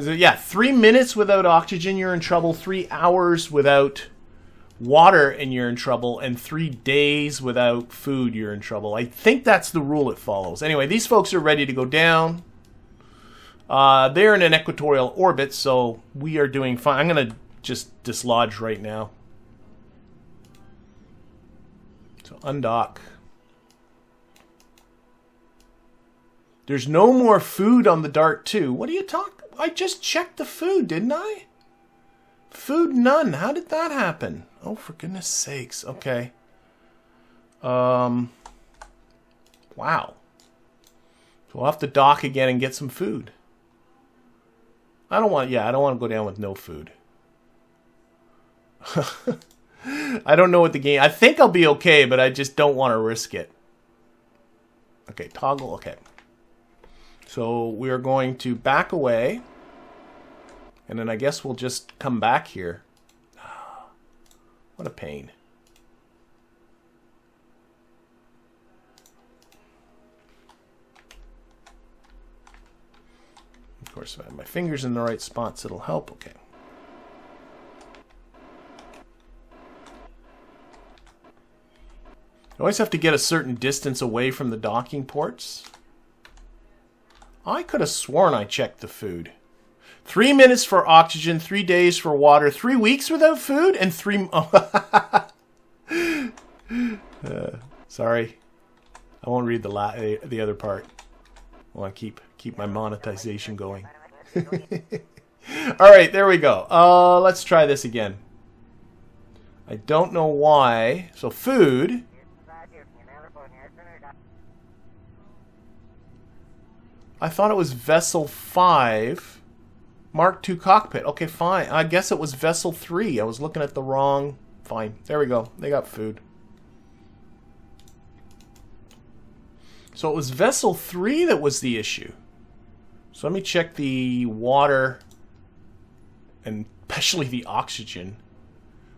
Yeah, 3 minutes without oxygen, you're in trouble. 3 hours without water, and you're in trouble. And 3 days without food, you're in trouble. I think that's the rule it follows. Anyway, these folks are ready to go down. They're in an equatorial orbit, so we are doing fine. I'm going to just dislodge right now. So undock. There's no more food on the Dart 2. What are you talking? I just checked the food, didn't I? Food none. How did that happen? Oh, for goodness sakes. Okay. Wow. So we'll have to dock again and get some food. I don't want to go down with no food. I don't know what the game... I think I'll be okay, but I just don't want to risk it. Okay, toggle. Okay. So we're going to back away. And then I guess we'll just come back here. What a pain. Of course, if I have my fingers in the right spots, it'll help. Okay. You always have to get a certain distance away from the docking ports. I could have sworn I checked the food. 3 minutes for oxygen, 3 days for water, 3 weeks without food, and 3... sorry. I won't read the other part. I want to keep my monetization going. Alright, there we go. Let's try this again. I don't know why. So food... I thought it was Vessel 5. Mark II cockpit. Okay, fine. I guess it was Vessel 3. I was looking at the wrong... Fine. There we go. They got food. So it was Vessel 3 that was the issue. So let me check the water and especially the oxygen.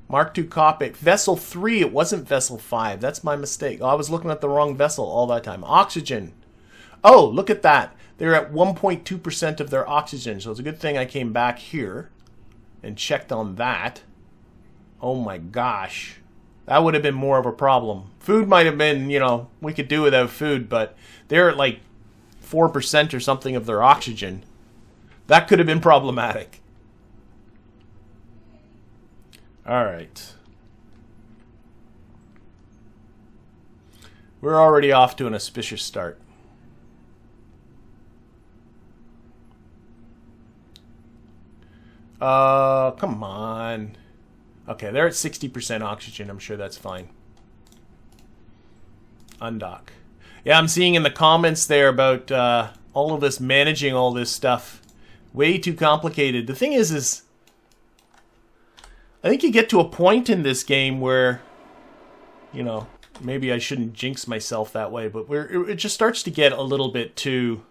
Mark II cockpit. Vessel 3. It wasn't Vessel 5. That's my mistake. Oh, I was looking at the wrong vessel all that time. Oxygen. Oh, look at that. They're at 1.2% of their oxygen. So it's a good thing I came back here and checked on that. Oh my gosh. That would have been more of a problem. Food might have been, you know, we could do without food, but they're at like 4% or something of their oxygen. That could have been problematic. Alright. We're already off to an auspicious start. Come on. Okay, they're at 60% oxygen. I'm sure that's fine. Undock. Yeah, I'm seeing in the comments there about all of this, managing all this stuff. Way too complicated. The thing is I think you get to a point in this game where, you know, maybe I shouldn't jinx myself that way, but it just starts to get a little bit too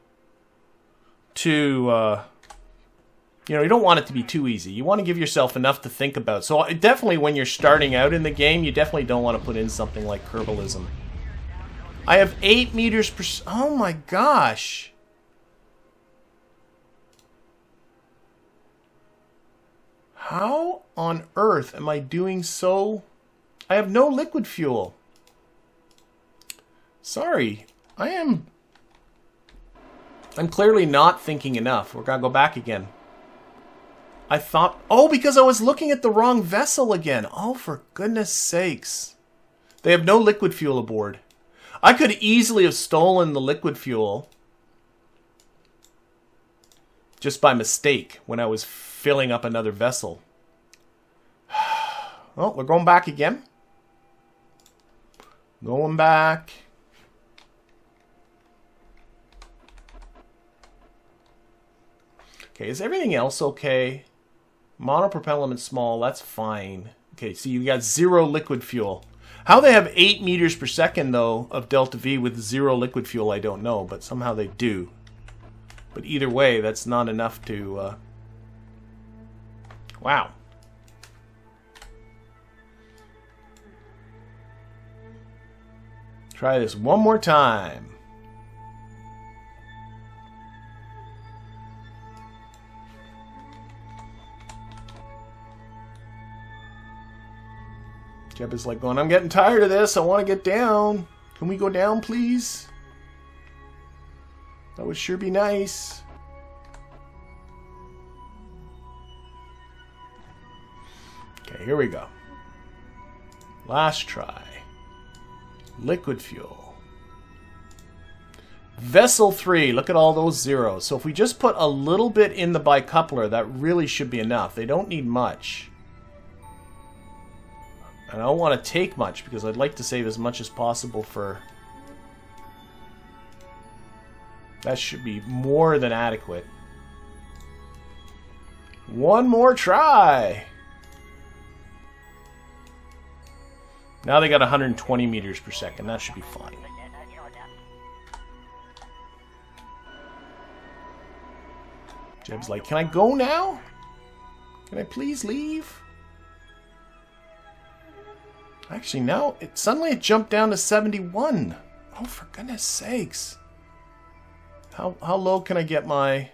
you know, you don't want it to be too easy. You want to give yourself enough to think about. So definitely when you're starting out in the game, you definitely don't want to put in something like Kerbalism. I have 8 meters per... Oh my gosh. How on earth am I doing so... I have no liquid fuel. Sorry. I'm clearly not thinking enough. We're going to go back again. I thought... Oh, because I was looking at the wrong vessel again. Oh, for goodness sakes. They have no liquid fuel aboard. I could easily have stolen the liquid fuel just by mistake when I was filling up another vessel. Well, we're going back again. Going back. Okay, is everything else okay? Monopropellant small, that's fine. Okay, so you got 0 liquid fuel. How they have 8 meters per second, though, of delta V with 0 liquid fuel, I don't know, but somehow they do. But either way, that's not enough to... Wow. Try this one more time. Jeb is like going, I'm getting tired of this. I want to get down. Can we go down, please? That would sure be nice. Okay, here we go. Last try. Liquid fuel. Vessel 3. Look at all those zeros. So if we just put a little bit in the bicoupler, that really should be enough. They don't need much. And I don't want to take much because I'd like to save as much as possible for... That should be more than adequate. One more try. Now they got 120 meters per second. That should be fine. Jeb's like, can I go now? Can I please leave? Actually, now suddenly it jumped down to 71. Oh, for goodness sakes. How low can I get my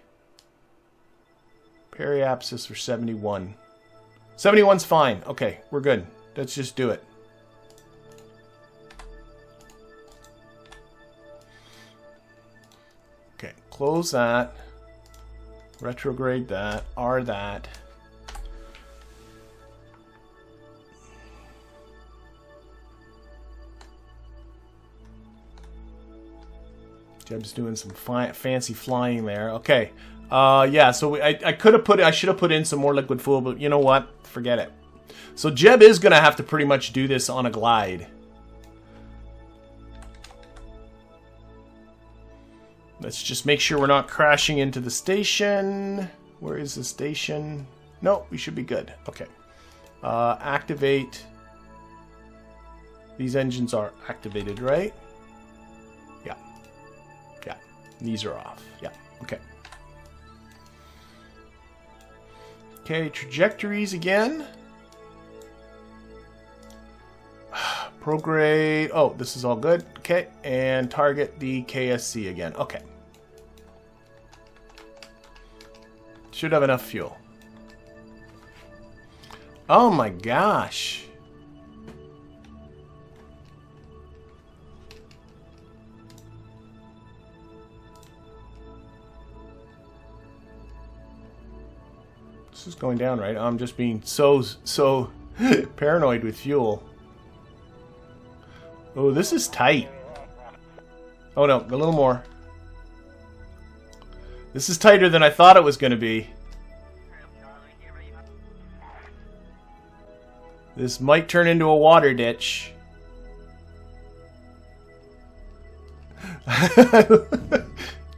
periapsis for 71? 71's fine. Okay, we're good. Let's just do it. Okay, close that. Retrograde that. R that. Jeb's doing some fancy flying there. Okay. Yeah, so I could have I should have put in some more liquid fuel, but you know what? Forget it. So Jeb is going to have to pretty much do this on a glide. Let's just make sure we're not crashing into the station. Where is the station? No, we should be good. Okay. Activate. These engines are activated, right? Yeah. Yeah. These are off. Yeah. Okay. Okay, trajectories again. Prograde. Oh, this is all good. Okay, and target the KSC again. Okay. Should have enough fuel. Oh my gosh. This is going down, right? I'm just being so paranoid with fuel. Oh, this is tight. Oh no, a little more. This is tighter than I thought it was going to be. This might turn into a water ditch.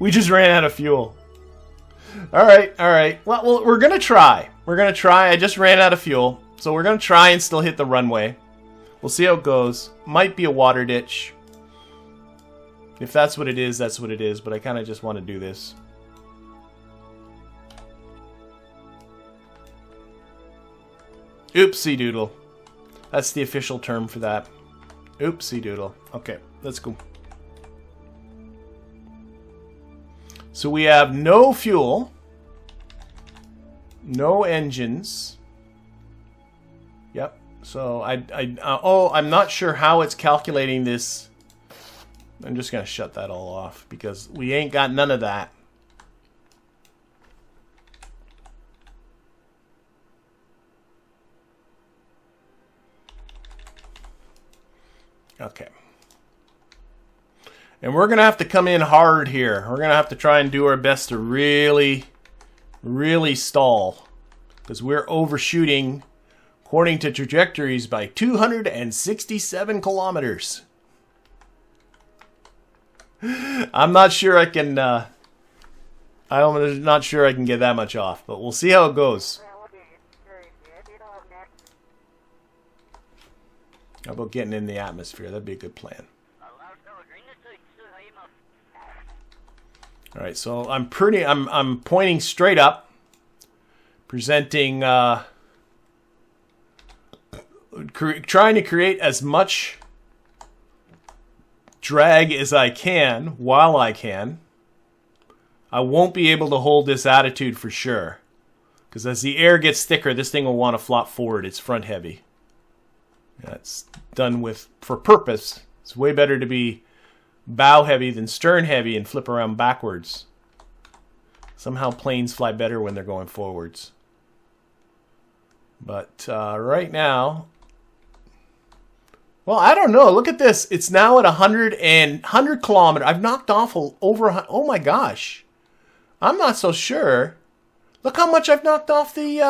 We just ran out of fuel. Alright, alright. Well, we're going to try. We're going to try. I just ran out of fuel. So we're going to try and still hit the runway. We'll see how it goes. Might be a water ditch. If that's what it is, that's what it is. But I kind of just want to do this. Oopsie doodle. That's the official term for that. Oopsie doodle. Okay, let's go. So we have no fuel. No engines. Yep. So I'm not sure how it's calculating this. I'm just going to shut that all off because we ain't got none of that. Okay. And we're going to have to come in hard here. We're going to have to try and do our best to really, really stall. Because we're overshooting, according to trajectories, by 267 kilometers. I'm not sure I can... I'm not sure I can get that much off. But we'll see how it goes. How about getting in the atmosphere? That'd be a good plan. All right, so I'm pointing straight up, presenting, trying to create as much drag as I can while I can. I won't be able to hold this attitude for sure, because as the air gets thicker, this thing will want to flop forward. It's front heavy. That's done with for purpose. It's way better to be bow heavy than stern heavy and flip around backwards. Somehow planes fly better when they're going forwards. But right now, well, I don't know. Look at this. It's now at 100 kilometers. I've knocked off over. Oh my gosh, I'm not so sure. Look how much I've knocked off the.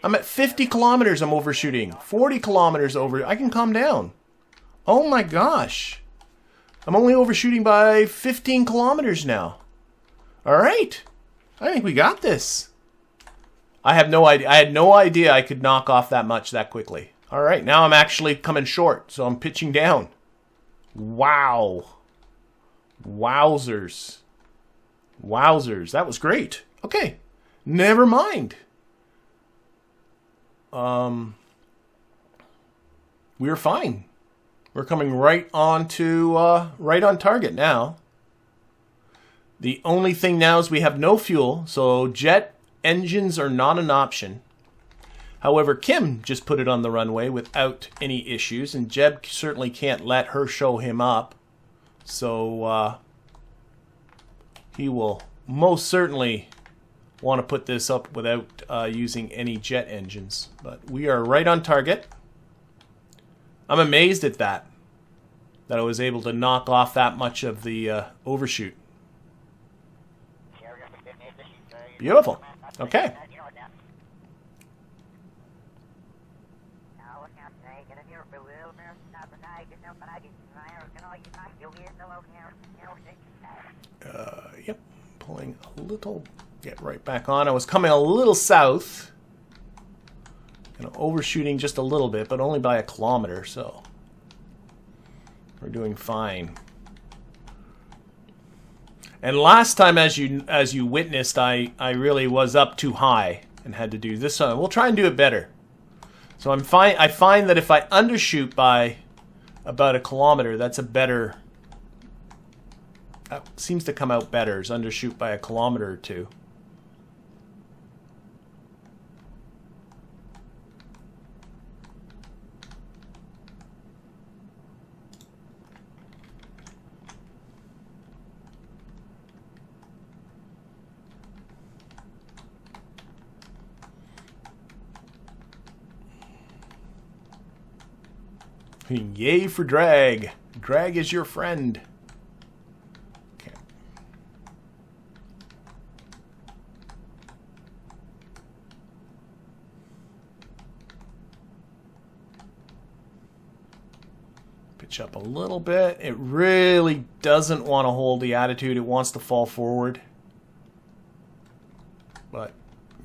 I'm at 50 kilometers. I'm overshooting. 40 kilometers over. I can calm down. Oh my gosh, I'm only overshooting by 15 kilometers now. All right, I think we got this. I have no idea. I had no idea I could knock off that much that quickly. All right, now I'm actually coming short, so I'm pitching down. Wow. Wowzers. Wowzers. That was great. Okay, never mind. We're fine. We're coming right on to right on target now. The only thing now is we have no fuel, so jet engines are not an option. However, Kim just put it on the runway without any issues, and Jeb certainly can't let her show him up. So he will most certainly want to put this up without using any jet engines. But we are right on target. I'm amazed at that I was able to knock off that much of the overshoot. Beautiful. Okay. Yep. Pulling a little. Get right back on. I was coming a little south. Overshooting just a little bit, but only by a kilometer, so we're doing fine. And last time, as you witnessed, I really was up too high and had to do this. So we'll try and do it better. So I find that if I undershoot by about a kilometer, that's a better. That seems to come out better. Is undershoot by a kilometer or two. Yay for drag. Drag is your friend. Okay. Pitch up a little bit. It really doesn't want to hold the attitude. It wants to fall forward. But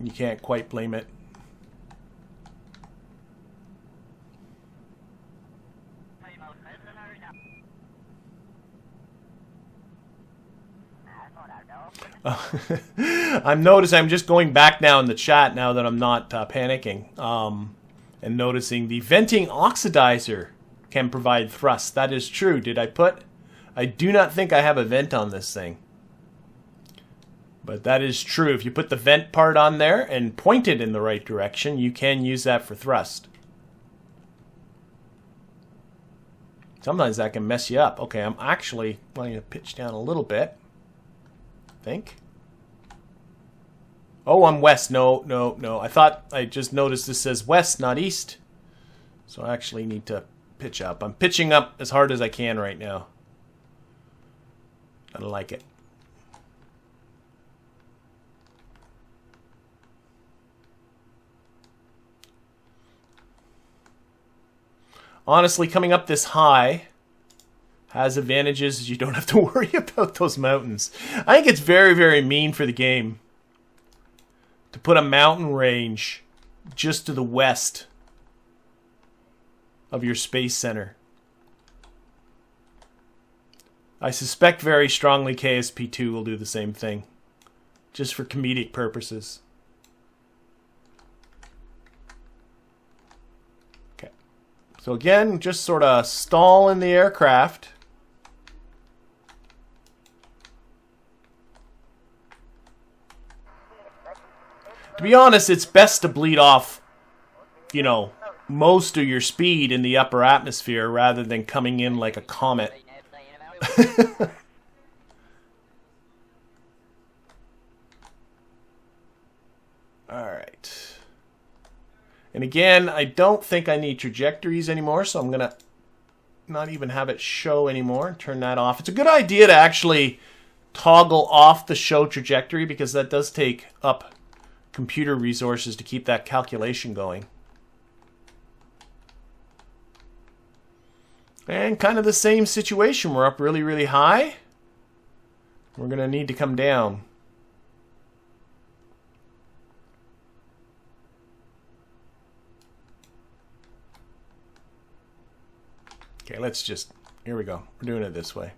you can't quite blame it. I'm noticing, I'm just going back now in the chat now that I'm not panicking, and noticing the venting oxidizer can provide thrust. That is true. I do not think I have a vent on this thing. But that is true. If you put the vent part on there and point it in the right direction, you can use that for thrust. Sometimes that can mess you up. Okay, I'm actually going to pitch down a little bit. Think. Oh, I'm west. No. I thought I just noticed this says west, not east. So I actually need to pitch up. I'm pitching up as hard as I can right now. I like it. Honestly, coming up this high has advantages. You don't have to worry about those mountains. I think it's very, very mean for the game to put a mountain range just to the west of your space center. I suspect very strongly KSP2 will do the same thing, just for comedic purposes. Okay. So again, just sort of stall in the aircraft. To be honest, it's best to bleed off, you know, most of your speed in the upper atmosphere rather than coming in like a comet. Alright. And again, I don't think I need trajectories anymore, so I'm going to not even have it show anymore. Turn that off. It's a good idea to actually toggle off the show trajectory because that does take up computer resources to keep that calculation going. And kind of the same situation. We're up really, really high. We're going to need to come down. Okay, let's just... Here we go. We're doing it this way.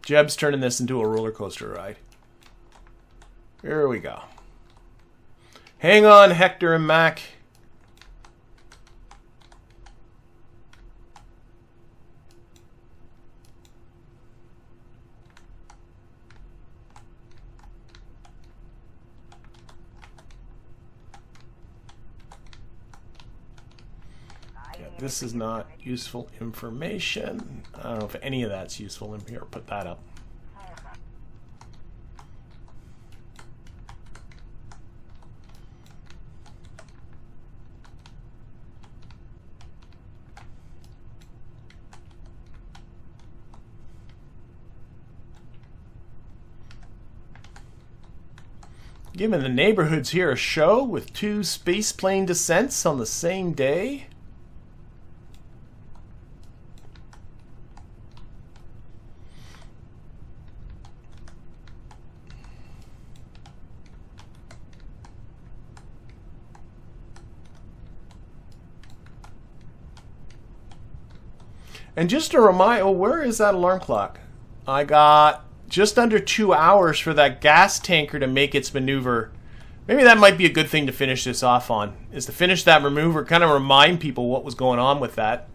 Jeb's turning this into a roller coaster ride. Here we go. Hang on, Hector and Mac. This is not useful information. I don't know if any of that's useful. Here, put that up. Giving the neighborhoods here a show with 2 spaceplane descents on the same day. And just a reminder, oh, where is that alarm clock? I got just under 2 hours for that gas tanker to make its maneuver. Maybe that might be a good thing to finish this off on, is to finish that maneuver, kind of remind people what was going on with that.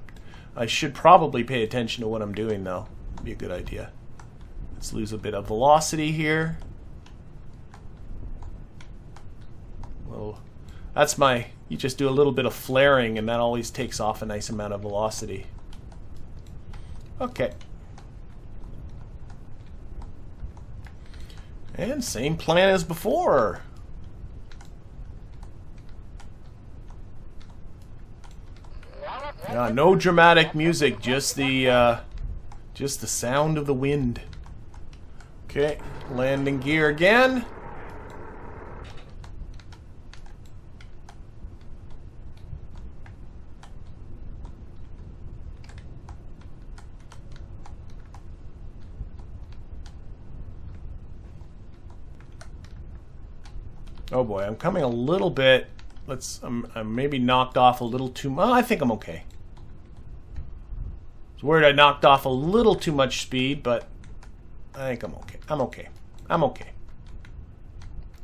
I should probably pay attention to what I'm doing, though. It'd be a good idea. Let's lose a bit of velocity here. Well, that's my... You just do a little bit of flaring, and that always takes off a nice amount of velocity. Okay. And same plan as before. Yeah, no dramatic music, just the sound of the wind. Okay, landing gear again. Oh boy, I'm coming a little bit. I'm maybe knocked off a little too much. I think I'm okay. I was worried I knocked off a little too much speed, but I think I'm okay. I'm okay. I'm okay.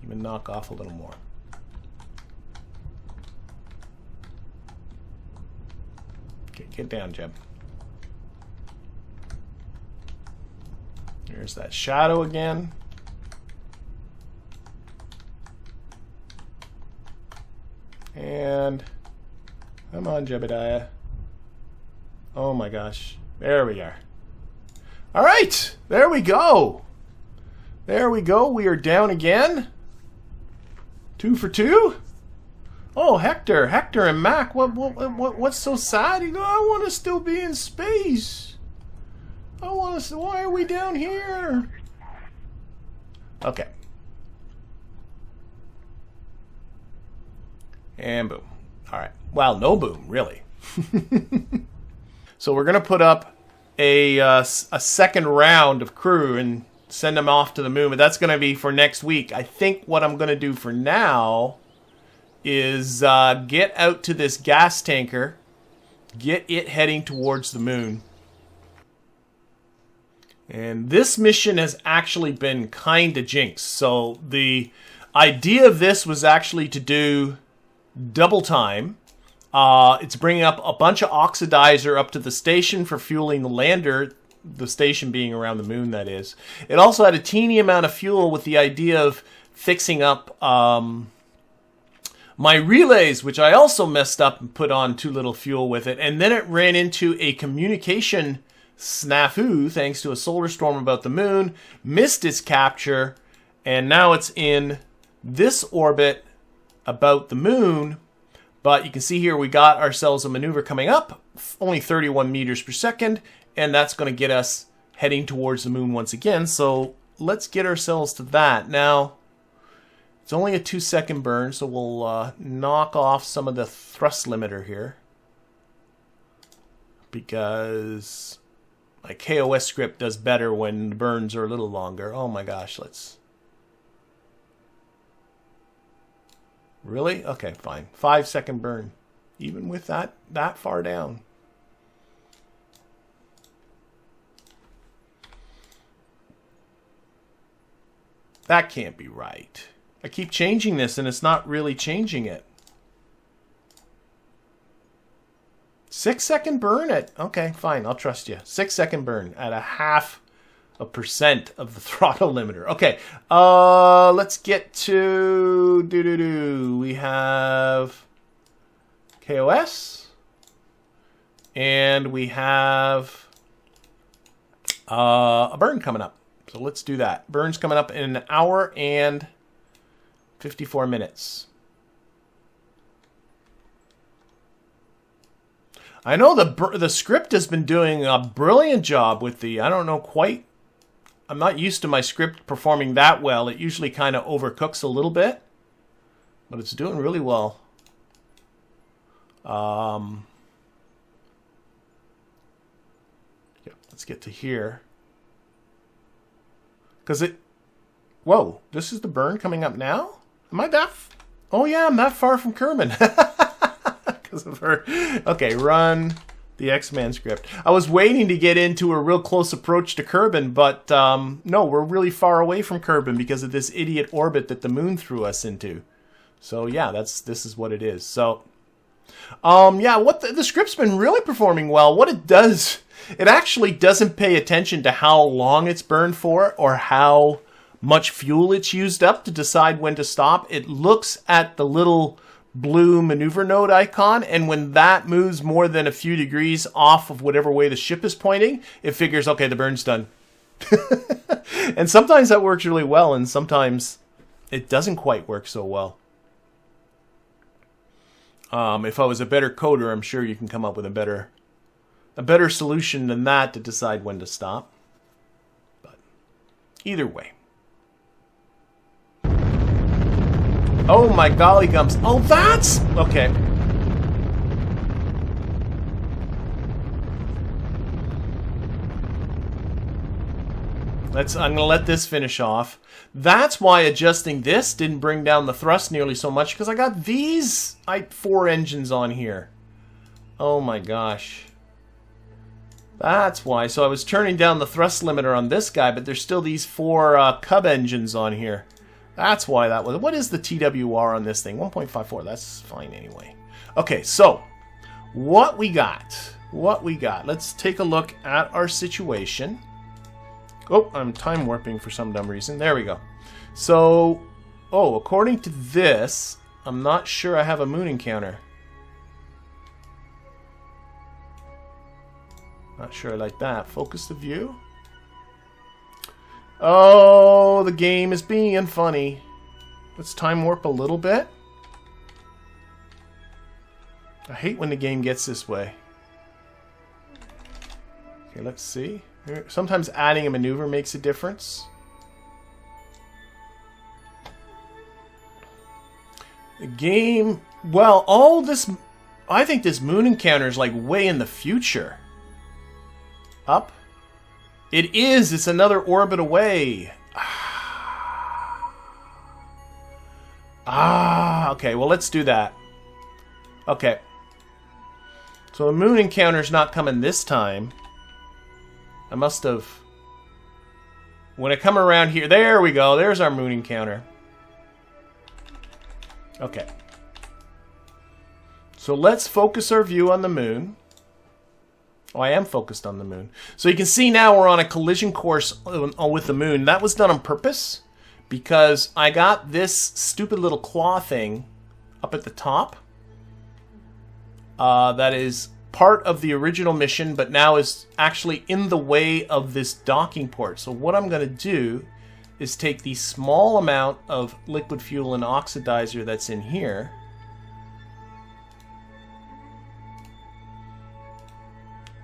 Even knock off a little more. Okay, get down, Jeb. There's that shadow again. And come on, Jebediah. Oh my gosh. There we are. All right. There we go. There we go. We are down again. 2 for 2. Oh, Hector and Mac. What's so sad? You go, I want to still be in space. I want to. Why are we down here? Okay. And boom. All right. Well, no boom, really. So we're going to put up a second round of crew and send them off to the moon. But that's going to be for next week. I think what I'm going to do for now is get out to this gas tanker, get it heading towards the moon. And this mission has actually been kind of jinxed. So the idea of this was actually to do double time. It's bringing up a bunch of oxidizer up to the station for fueling the lander, the station being around the moon, that is. It also had a teeny amount of fuel with the idea of fixing up a my relays, which I also messed up and put on too little fuel with it. And then it ran into a communication snafu thanks to a solar storm about the moon, missed its capture, and now it's in this orbit about the moon. But you can see here we got ourselves a maneuver coming up, only 31 meters per second, and that's going to get us heading towards the moon once again. So let's get ourselves to that. Now, it's only a 2-second burn, so we'll knock off some of the thrust limiter here, because my KOS script does better when the burns are a little longer. Oh my gosh, let's... Really? Okay, fine. 5-second burn. Even with that far down. That can't be right. I keep changing this and it's not really changing it. 6-second burn at... Okay, fine. I'll trust you. 6-second burn at a 0.5% of the throttle limiter. Okay, let's get to... We have KOS. And we have a burn coming up. So let's do that. Burn's coming up in 1 hour and 54 minutes. I know the script has been doing a brilliant job with the... I don't know quite... I'm not used to my script performing that well. It usually kind of overcooks a little bit. But it's doing really well. Yeah, let's get to here. Because it... Whoa, this is the burn coming up now? Am I that... Oh yeah, I'm that far from Kerbin. Because of her... Okay, run the X-Man script. I was waiting to get into a real close approach to Kerbin, but no, we're really far away from Kerbin because of this idiot orbit that the moon threw us into. So yeah, this is what it is. So, yeah, the script's been really performing well. What it does... It actually doesn't pay attention to how long it's burned for or how much fuel it's used up to decide when to stop. It looks at the little blue maneuver node icon, and when that moves more than a few degrees off of whatever way the ship is pointing, it figures, okay, the burn's done. And sometimes that works really well, and sometimes it doesn't quite work so well. If I was a better coder, I'm sure you can come up with a better solution than that to decide when to stop. But either way. Oh my golly gums. Oh, that's... Okay. I'm going to let this finish off. That's why adjusting this didn't bring down the thrust nearly so much, because I got these 4 engines on here. Oh my gosh. That's why. So I was turning down the thrust limiter on this guy, but there's still these 4 Cub engines on here. That's why that was... What is the TWR on this thing? 1.54. That's fine anyway. Okay, so what we got? Let's take a look at our situation. Oh, I'm time warping for some dumb reason. There we go. So, according to this, I'm not sure I have a moon encounter. Not sure I like that. Focus the view. Oh, the game is being funny. Let's time warp a little bit. I hate when the game gets this way. Okay, let's see. Sometimes adding a maneuver makes a difference. The game... Well, all this... I think this moon encounter is like way in the future. Up? It is! It's another orbit away. Okay, well, let's do that. Okay. So the moon encounter's not coming this time. I must have... When I come around here... There we go. There's our moon encounter. Okay. So let's focus our view on the moon. Oh, I am focused on the moon. So you can see now we're on a collision course with the moon. That was done on purpose because I got this stupid little claw thing up at the top. That is part of the original mission, but now is actually in the way of this docking port. So what I'm going to do is take the small amount of liquid fuel and oxidizer that's in here.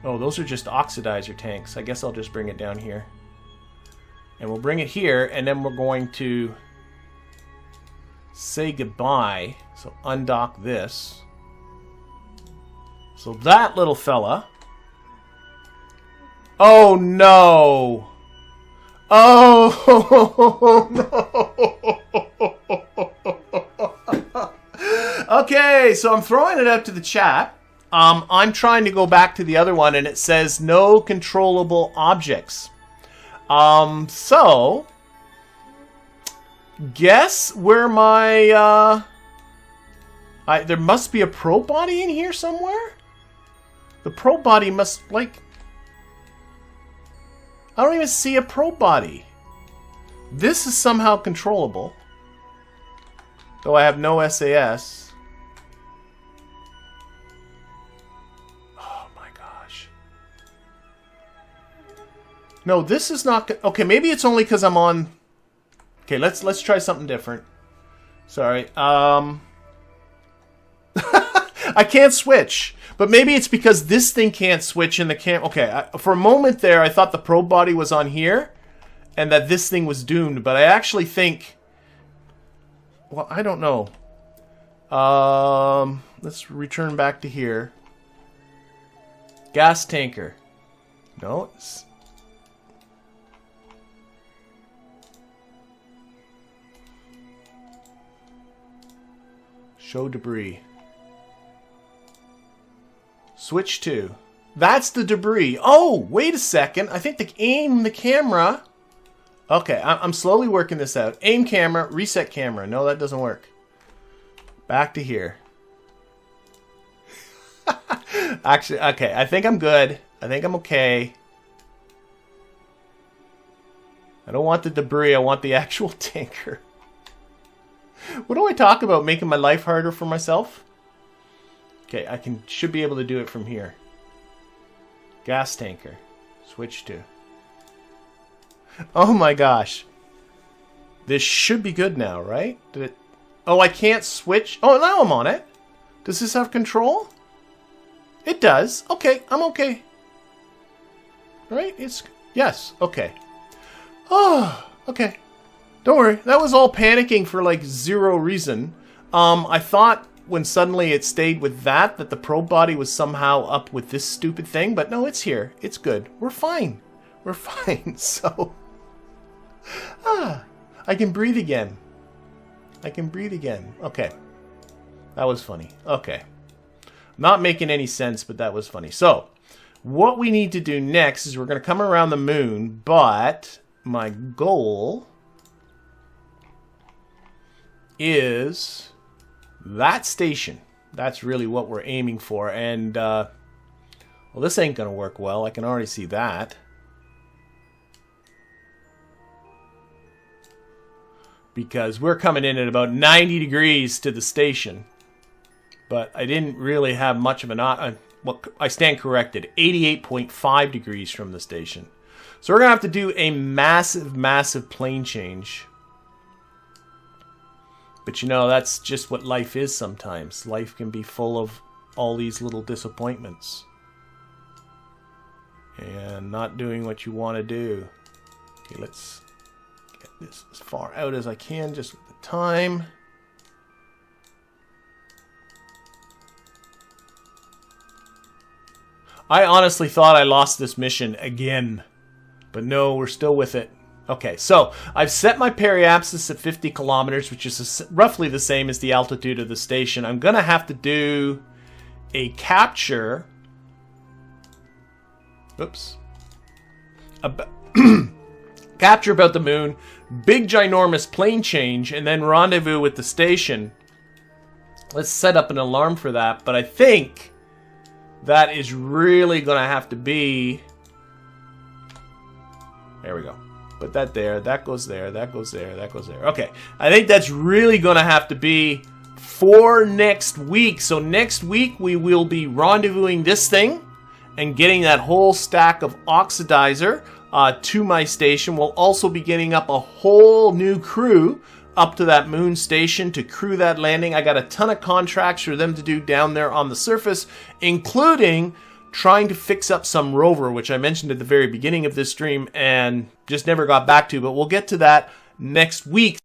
Oh, those are just oxidizer tanks. I guess I'll just bring it down here. And we'll bring it here, and then we're going to say goodbye. So undock this. So that little fella. Oh no! Oh no! Okay, so I'm throwing it out to the chat. I'm trying to go back to the other one, and it says no controllable objects. So guess where my there must be a probe body in here somewhere. The probe body must, like, I don't even see a probe body. This is somehow controllable, though I have no SAS. Oh my gosh. No, this is not. Okay, maybe it's only because I'm on. Okay, let's try something different. Sorry. I can't switch, but maybe it's because this thing can't switch and the cam. Okay, for a moment there, I thought the probe body was on here, and that this thing was doomed. But I actually think. Well, I don't know. Let's return back to here. Gas tanker. No. Show debris. Switch to. That's the debris. Oh, wait a second. I think aim the camera. Okay, I'm slowly working this out. Aim camera, reset camera. No, that doesn't work. Back to here. Actually, okay, I think I'm good. I think I'm okay. I don't want the debris. I want the actual tanker. What do I talk about? Making my life harder for myself? Okay, should be able to do it from here. Gas tanker. Switch to. Oh my gosh. This should be good now, right? Did it? Oh, I can't switch. Oh, now I'm on it. Does this have control? It does. Okay, I'm okay. Right? Yes, okay. Oh, okay. Don't worry. That was all panicking for like zero reason. I thought when suddenly it stayed with that the probe body was somehow up with this stupid thing, but no, it's here. It's good. We're fine. We're fine. So, I can breathe again. I can breathe again. Okay. That was funny. Okay. Not making any sense, but that was funny. So, what we need to do next is we're going to come around the moon, but my goal is that station. That's really what we're aiming for. And, well, this ain't going to work well. I can already see that. Because we're coming in at about 90 degrees to the station. But I didn't really have much of an... well, I stand corrected. 88.5 degrees from the station. So we're going to have to do a massive, massive plane change. But you know, that's just what life is sometimes. Life can be full of all these little disappointments. And not doing what you want to do. Okay, let's get this as far out as I can just with the time. I honestly thought I lost this mission again. But no, we're still with it. Okay, so I've set my periapsis at 50 kilometers, which is roughly the same as the altitude of the station. I'm going to have to do a capture. Oops. Capture about the moon, big ginormous plane change, and then rendezvous with the station. Let's set up an alarm for that, but I think that is really going to have to be... There we go. Put that there, that goes there, that goes there, that goes there. Okay, I think that's really going to have to be for next week. So next week we will be rendezvousing this thing and getting that whole stack of oxidizer to my station. We'll also be getting up a whole new crew up to that moon station to crew that landing. I got a ton of contracts for them to do down there on the surface, including trying to fix up some rover, which I mentioned at the very beginning of this stream and just never got back to, but we'll get to that next week.